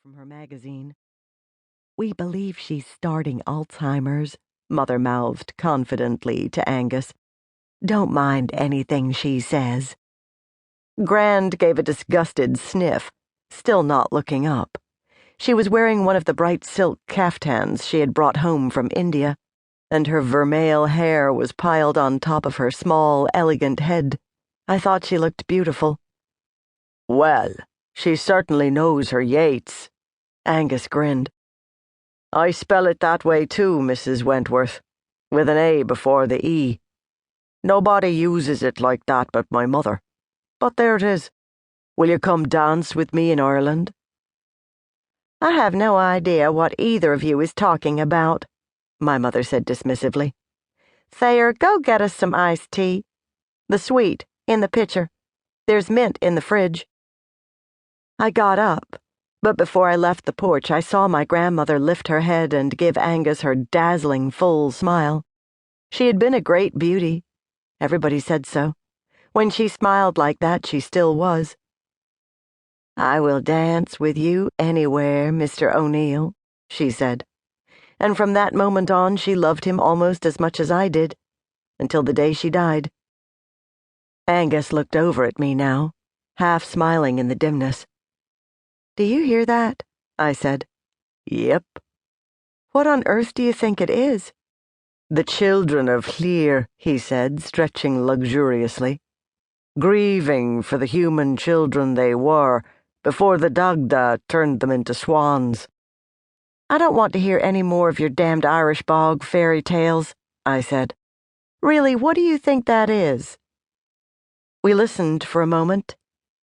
from her magazine. "We believe she's starting Alzheimer's," Mother mouthed confidently to Aengus. "Don't mind anything she says." Grand gave a disgusted sniff, still not looking up. She was wearing one of the bright silk caftans she had brought home from India, and her vermeil hair was piled on top of her small, elegant head. I thought she looked beautiful. "Well, she certainly knows her Yeats," Aengus grinned. "I spell it that way too, Mrs. Wentworth, with an A before the E. Nobody uses it like that but my mother. But there it is. Will you come dance with me in Ireland?" "I have no idea what either of you is talking about," my mother said dismissively. "Thayer, go get us some iced tea. The sweet, in the pitcher. There's mint in the fridge." I got up, but before I left the porch I saw my grandmother lift her head and give Aengus her dazzling full smile. She had been a great beauty. Everybody said so. When she smiled like that, she still was. "I will dance with you anywhere, Mr. O'Neill," she said. And from that moment on she loved him almost as much as I did, until the day she died. Aengus looked over at me now, half smiling in the dimness. "Do you hear that?" I said. "Yep." "What on earth do you think it is?" "The children of Llŷr," he said, stretching luxuriously. "Grieving for the human children they were, before the Dagda turned them into swans." "I don't want to hear any more of your damned Irish bog fairy tales," I said. "Really, what do you think that is?" We listened for a moment.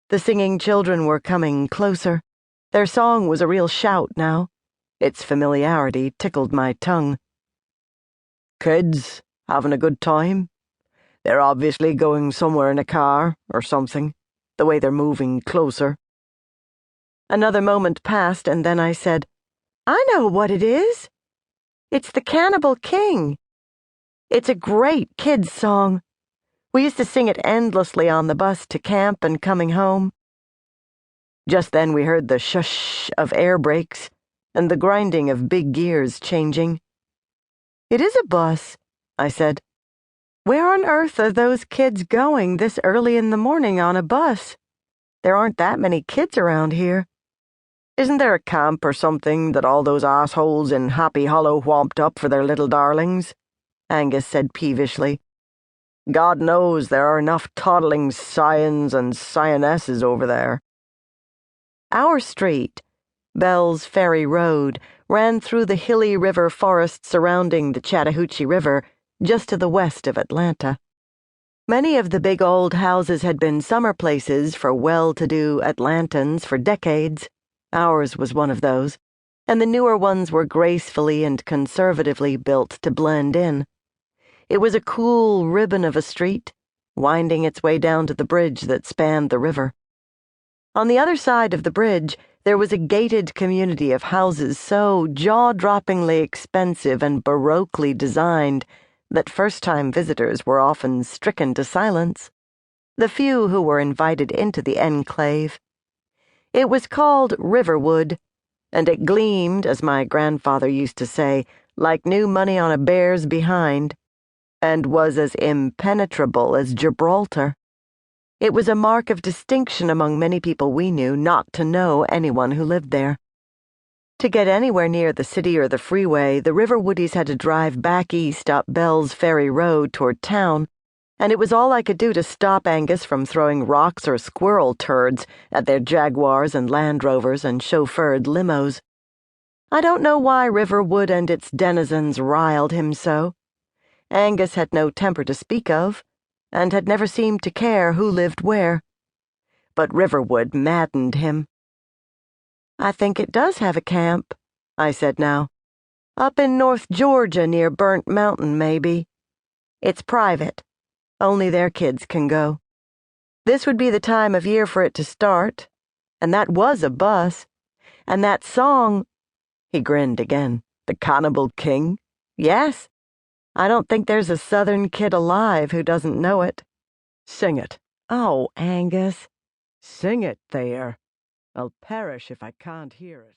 The singing children were coming closer. Their song was a real shout now. Its familiarity tickled my tongue. "Kids, having a good time? They're obviously going somewhere in a car, or something, the way they're moving closer." Another moment passed, and then I said, "I know what it is. It's the Cannibal King. It's a great kids' song. We used to sing it endlessly on the bus to camp and coming home." Just then we heard the shush of air brakes and the grinding of big gears changing. "It is a bus," I said. "Where on earth are those kids going this early in the morning on a bus? There aren't that many kids around here." "Isn't there a camp or something that all those assholes in Happy Hollow whomped up for their little darlings?" Aengus said peevishly. "God knows there are enough toddling scions and scionesses over there." Our street, Bell's Ferry Road, ran through the hilly river forest surrounding the Chattahoochee River, just to the west of Atlanta. Many of the big old houses had been summer places for well-to-do Atlantans for decades. Ours was one of those, and the newer ones were gracefully and conservatively built to blend in. It was a cool ribbon of a street, winding its way down to the bridge that spanned the river. On the other side of the bridge, there was a gated community of houses so jaw-droppingly expensive and baroquely designed that first-time visitors were often stricken to silence, the few who were invited into the enclave. It was called Riverwood, and it gleamed, as my grandfather used to say, like new money on a bear's behind, and was as impenetrable as Gibraltar. It was a mark of distinction among many people we knew not to know anyone who lived there. To get anywhere near the city or the freeway, the Riverwoodies had to drive back east up Bell's Ferry Road toward town, and it was all I could do to stop Aengus from throwing rocks or squirrel turds at their Jaguars and Land Rovers and chauffeured limos. I don't know why Riverwood and its denizens riled him so. Aengus had no temper to speak of, and had never seemed to care who lived where. But Riverwood maddened him. "I think it does have a camp," I said now. "Up in North Georgia near Burnt Mountain, maybe. It's private. Only their kids can go. This would be the time of year for it to start. And that was a bus. And that song—" He grinned again. "The Cannibal King? Yes. I don't think there's a Southern kid alive who doesn't know it." "Sing it." "Oh, Aengus." "Sing it, Thayer. I'll perish if I can't hear it."